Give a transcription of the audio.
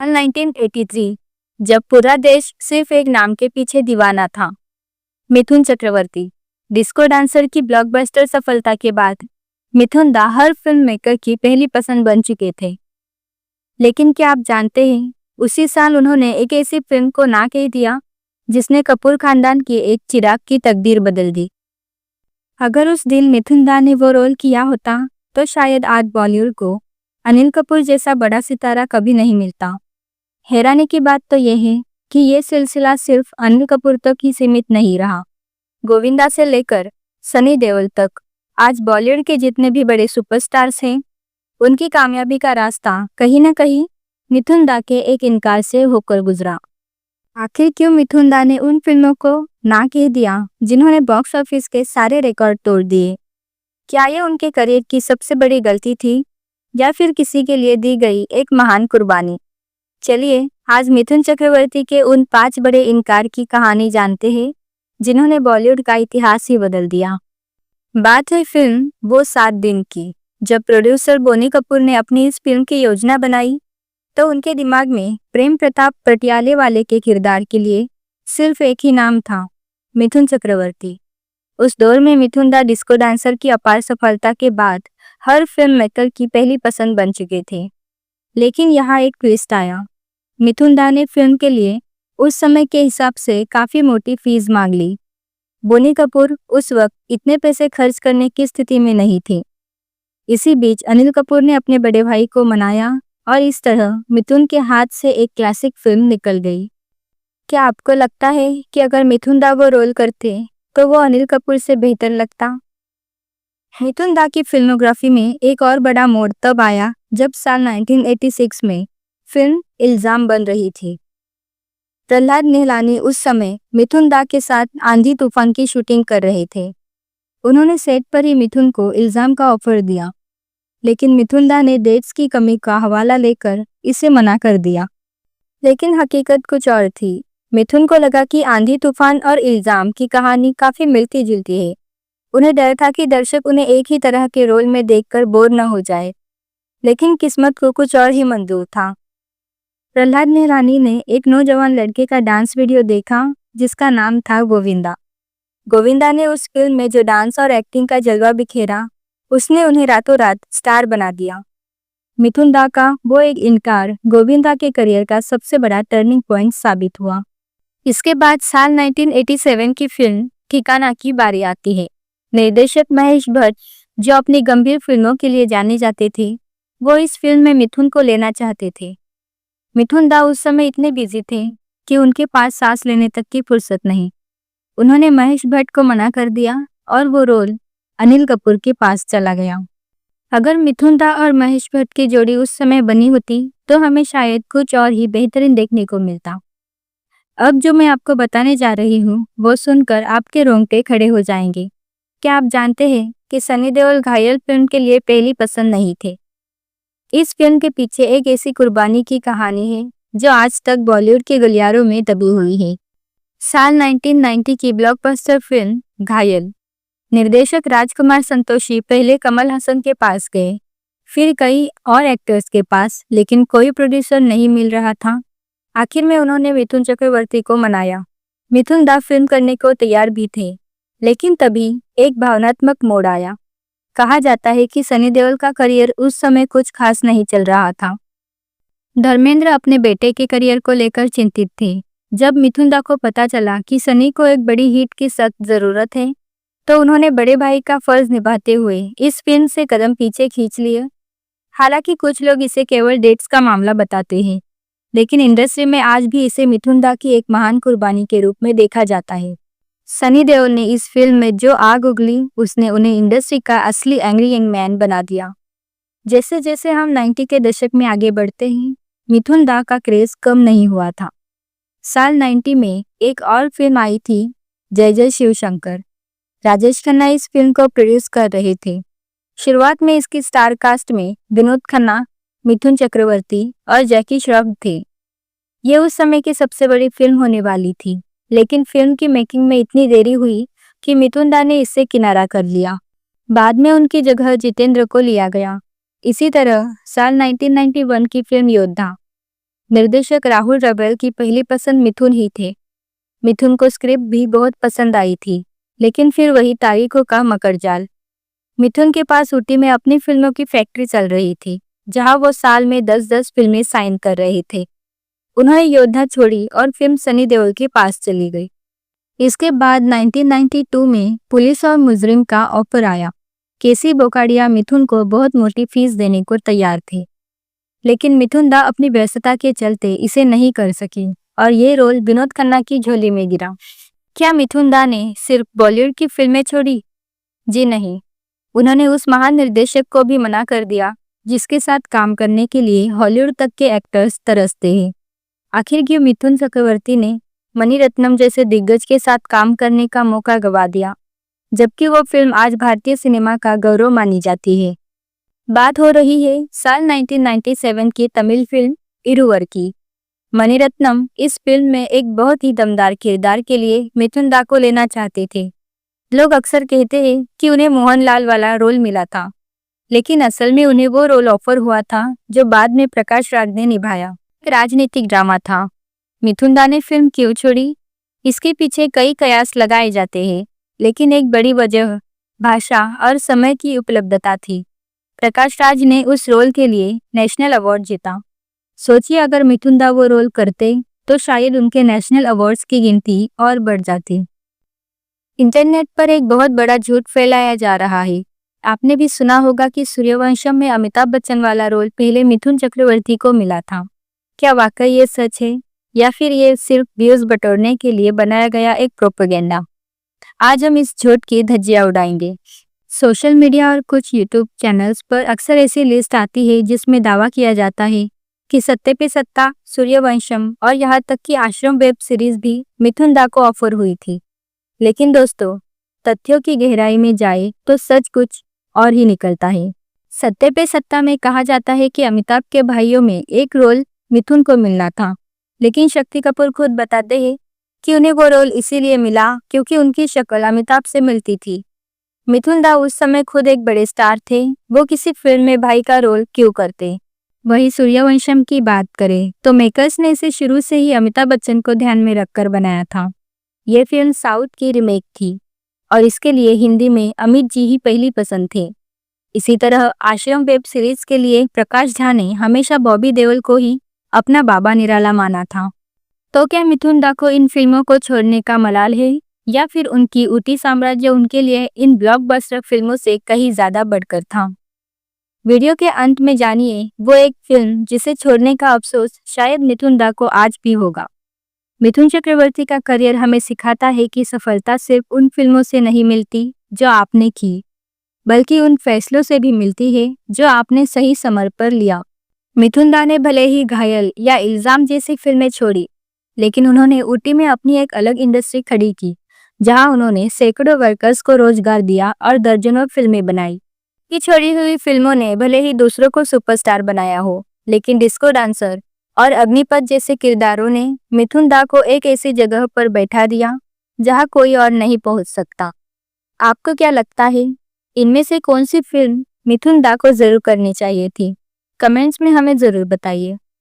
साल 1983, जब पूरा देश सिर्फ एक नाम के पीछे दीवाना था, मिथुन चक्रवर्ती। डिस्को डांसर की ब्लॉकबस्टर सफलता के बाद मिथुन दा हर फिल्म मेकर की पहली पसंद बन चुके थे। लेकिन क्या आप जानते हैं, उसी साल उन्होंने एक ऐसी फिल्म को ना कह दिया जिसने कपूर खानदान की एक चिराग की तकदीर बदल दी। अगर उस दिन मिथुन दा ने वो रोल किया होता तो शायद आज बॉलीवुड को अनिल कपूर जैसा बड़ा सितारा कभी नहीं मिलता। हैरानी की बात तो यह है कि ये सिलसिला सिर्फ अनिल कपूर तक ही सीमित नहीं रहा। गोविंदा से लेकर सनी देओल तक आज बॉलीवुड के जितने भी बड़े सुपरस्टार्स हैं, उनकी कामयाबी का रास्ता कहीं ना कहीं मिथुन दा के एक इनकार से होकर गुजरा। आखिर क्यों मिथुन दा ने उन फिल्मों को ना कह दिया जिन्होंने बॉक्स ऑफिस के सारे रिकॉर्ड तोड़ दिए? क्या ये उनके करियर की सबसे बड़ी गलती थी या फिर किसी के लिए दी गई एक महान कुर्बानी? चलिए आज मिथुन चक्रवर्ती के उन 5 बड़े इनकार की कहानी जानते हैं जिन्होंने बॉलीवुड का इतिहास ही बदल दिया। बात है फिल्म वो 7 दिन की। जब प्रोड्यूसर बोनी कपूर ने अपनी इस फिल्म की योजना बनाई तो उनके दिमाग में प्रेम प्रताप पटियाले वाले के किरदार के लिए सिर्फ एक ही नाम था, मिथुन चक्रवर्ती। उस दौर में मिथुन दा डिस्को डांसर की अपार सफलता के बाद हर फिल्म मेकर की पहली पसंद बन चुके थे। लेकिन यहाँ एक ट्विस्ट आया। मिथुन दा ने फिल्म के लिए उस समय के हिसाब से काफी मोटी फीस मांग ली। बोनी कपूर उस वक्त इतने पैसे खर्च करने की स्थिति में नहीं थे। इसी बीच अनिल कपूर ने अपने बड़े भाई को मनाया और इस तरह मिथुन के हाथ से एक क्लासिक फिल्म निकल गई। क्या आपको लगता है कि अगर मिथुन दा वो रोल करते तो वो अनिल कपूर से बेहतर लगता? मिथुन दा की फिल्मोग्राफी में एक और बड़ा मोड़ तब आया जब साल 1986 में फिल्म इल्जाम बन रही थी। प्रहलाद निहलानी उस समय मिथुन दा के साथ आंधी तूफान की शूटिंग कर रहे थे। उन्होंने सेट पर ही मिथुन को इल्जाम का ऑफर दिया, लेकिन मिथुन दा ने डेट्स की कमी का हवाला लेकर इसे मना कर दिया। लेकिन हकीकत कुछ और थी। मिथुन को लगा कि आंधी तूफान और इल्जाम की कहानी काफी मिलती जुलती है। उन्हें डर था कि दर्शक उन्हें एक ही तरह के रोल में देखकर बोर न हो जाए। लेकिन किस्मत को कुछ और ही मंजूर था। प्रहलाद निहलानी ने एक नौजवान लड़के का डांस वीडियो देखा जिसका नाम था गोविंदा। गोविंदा ने उस फिल्म में जो डांस और एक्टिंग का जलवा बिखेरा, उसने उन्हें रातों रात स्टार बना दिया। मिथुन दा का वो एक इनकार गोविंदा के करियर का सबसे बड़ा टर्निंग पॉइंट साबित हुआ। इसके बाद साल 1987 की फिल्म ठिकाना की बारी आती है। निर्देशक महेश भट्ट, जो अपनी गंभीर फिल्मों के लिए जाने जाते थे, वो इस फिल्म में मिथुन को लेना चाहते थे। मिथुन दा उस समय इतने बिजी थे कि उनके पास सांस लेने तक की फुर्सत नहीं। उन्होंने महेश भट्ट को मना कर दिया और वो रोल अनिल कपूर के पास चला गया। अगर मिथुन दा और महेश भट्ट की जोड़ी उस समय बनी होती तो हमें शायद कुछ और ही बेहतरीन देखने को मिलता। अब जो मैं आपको बताने जा रही हूँ वो सुनकर आपके रोंगटे खड़े हो जाएंगे। क्या आप जानते हैं कि सनी देओल घायल फिल्म के लिए पहली पसंद नहीं थे? इस फिल्म के पीछे एक ऐसी कुर्बानी की कहानी है जो आज तक बॉलीवुड के गलियारों में दबी हुई है। साल 1990 की ब्लॉकबस्टर फिल्म घायल। निर्देशक राजकुमार संतोषी पहले कमल हसन के पास गए, फिर कई और एक्टर्स के पास, लेकिन कोई प्रोड्यूसर नहीं मिल रहा था। आखिर में उन्होंने मिथुन चक्रवर्ती को मनाया। मिथुन दा फिल्म करने को तैयार भी थे, लेकिन तभी एक भावनात्मक मोड़ आया। कहा जाता है कि सनी देओल का करियर उस समय कुछ खास नहीं चल रहा था। धर्मेंद्र अपने बेटे के करियर को लेकर चिंतित थे। जब मिथुन दा को पता चला कि सनी को एक बड़ी हिट की सख्त जरूरत है, तो उन्होंने बड़े भाई का फर्ज निभाते हुए इस फिल्म से कदम पीछे खींच लिए। हालांकि कुछ लोग इसे केवल डेट्स का मामला बताते हैं, लेकिन इंडस्ट्री में आज भी इसे मिथुन दा की एक महान कुर्बानी के रूप में देखा जाता है। सनी देओल ने इस फिल्म में जो आग उगली, उसने उन्हें इंडस्ट्री का असली एंग्री यंग मैन बना दिया। जैसे जैसे हम 90 के दशक में आगे बढ़ते हैं, मिथुन दा का क्रेज कम नहीं हुआ था। साल 90 में एक और फिल्म आई थी, जय जय शिव शंकर। राजेश खन्ना इस फिल्म को प्रोड्यूस कर रहे थे। शुरुआत में इसकी स्टार कास्ट में विनोद खन्ना, मिथुन चक्रवर्ती और जैकी श्रॉफ थे। ये उस समय की सबसे बड़ी फिल्म होने वाली थी, लेकिन फिल्म की मेकिंग में इतनी देरी हुई कि मिथुन दा ने इससे किनारा कर लिया। बाद में उनकी जगह जितेंद्र को लिया गया। इसी तरह साल 1991 की फिल्म योद्धा। निर्देशक राहुल रबेल की पहली पसंद मिथुन ही थे। मिथुन को स्क्रिप्ट भी बहुत पसंद आई थी, लेकिन फिर वही तारीखों का मकड़जाल। मिथुन के पास ऊटी में अपनी फिल्मों की फैक्ट्री चल रही थी, जहां वो साल में 10-10 फिल्में साइन कर रहे थे। उन्होंने योद्धा छोड़ी और फिल्म सनी देओल के पास चली गई। इसके बाद 1992 में पुलिस और मुजरिम का ऑफर आया। केसी बोकाडिया मिथुन को बहुत मोटी फीस देने को तैयार थे, लेकिन मिथुन दा अपनी व्यस्तता के चलते इसे नहीं कर सकी और ये रोल विनोद खन्ना की झोली में गिरा। क्या मिथुन दा ने सिर्फ बॉलीवुड की फिल्में छोड़ी? जी नहीं, उन्होंने उस महान निर्देशक को भी मना कर दिया जिसके साथ काम करने के लिए हॉलीवुड तक के एक्टर्स तरसते हैं। आखिर क्यों मिथुन चक्रवर्ती ने मणिरत्नम जैसे दिग्गज के साथ काम करने का मौका गवा दिया, जबकि वो फिल्म आज भारतीय सिनेमा का गौरव मानी जाती है। बात हो रही है साल 1997 की तमिल फिल्म इरुवर की। मणिरत्नम इस फिल्म में एक बहुत ही दमदार किरदार के लिए मिथुन दा को लेना चाहते थे। लोग अक्सर कहते हैं कि उन्हें मोहनलाल वाला रोल मिला था, लेकिन असल में उन्हें वो रोल ऑफर हुआ था जो बाद में प्रकाश राज ने निभाया। राजनीतिक ड्रामा था। मिथुन दा ने फिल्म क्यों छोड़ी? इसके पीछे कई कयास लगाए जाते हैं, लेकिन एक बड़ी वजह भाषा और समय की उपलब्धता थी। प्रकाश राज ने उस रोल के लिए नेशनल अवार्ड जीता। सोचिए, अगर मिथुन दा वो रोल करते तो शायद उनके नेशनल अवार्ड्स की गिनती और बढ़ जाती। इंटरनेट पर एक बहुत बड़ा झूठ फैलाया जा रहा है। आपने भी सुना होगा कि सूर्यवंशम में अमिताभ बच्चन वाला रोल पहले मिथुन चक्रवर्ती को मिला था। क्या वाकई ये सच है, या फिर ये सिर्फ व्यूज बटोरने के लिए बनाया गया एक प्रोपेगेंडा? आज हम इस झूठ की धज्जियां उड़ाएंगे। सोशल मीडिया और कुछ यूट्यूब चैनल्स पर अक्सर ऐसी लिस्ट आती है जिसमें दावा किया जाता है कि सत्ते पे सत्ता, सूर्यवंशम और यहाँ तक कि आश्रम वेब सीरीज भी मिथुन दा को ऑफर हुई थी। लेकिन दोस्तों, तथ्यों की गहराई में जाए तो सच कुछ और ही निकलता है। सत्ते पे सत्ता में कहा जाता है कि अमिताभ के भाइयों में एक रोल मिथुन को मिलना था, लेकिन शक्ति कपूर खुद बताते हैं कि उन्हें वो रोल इसीलिए मिला क्योंकि उनकी शक्ल अमिताभ से मिलती थी। मिथुन दा उस समय खुद एक बड़े स्टार थे, वो किसी फिल्म में भाई का रोल क्यों करते? वही सूर्यवंशम की बात करें तो मेकर्स ने इसे शुरू से ही अमिताभ बच्चन को ध्यान में रखकर बनाया था। ये फिल्म साउथ की रीमेक थी और इसके लिए हिंदी में अमित जी ही पहली पसंद थे। इसी तरह आश्रम वेब सीरीज के लिए प्रकाश झा ने हमेशा बॉबी देओल को ही अपना बाबा निराला माना था। तो क्या मिथुन दा को इन फिल्मों को छोड़ने का मलाल है, या फिर उनकी ऊटी साम्राज्य उनके लिए इन ब्लॉकबस्टर फिल्मों से कहीं ज्यादा बढ़कर था? वीडियो के अंत में जानिए वो एक फिल्म जिसे छोड़ने का अफसोस शायद मिथुन दा को आज भी होगा। मिथुन चक्रवर्ती का करियर हमें सिखाता है कि सफलता सिर्फ उन फिल्मों से नहीं मिलती जो आपने की, बल्कि उन फैसलों से भी मिलती है जो आपने सही समय पर लिया। मिथुन दा ने भले ही घायल या इल्जाम जैसी फिल्में छोड़ी, लेकिन उन्होंने ऊटी में अपनी एक अलग इंडस्ट्री खड़ी की, जहां उन्होंने सैकड़ों वर्कर्स को रोजगार दिया और दर्जनों फिल्में बनाई। ये छोड़ी हुई फिल्मों ने भले ही दूसरों को सुपरस्टार बनाया हो, लेकिन डिस्को डांसर और अग्निपथ जैसे किरदारों ने मिथुन दा को एक ऐसी जगह पर बैठा दिया जहां कोई और नहीं पहुंच सकता। आपको क्या लगता है, इनमें से कौन सी फिल्म मिथुन दा को जरूर करनी चाहिए थी? कमेंट्स में हमें जरूर बताइए।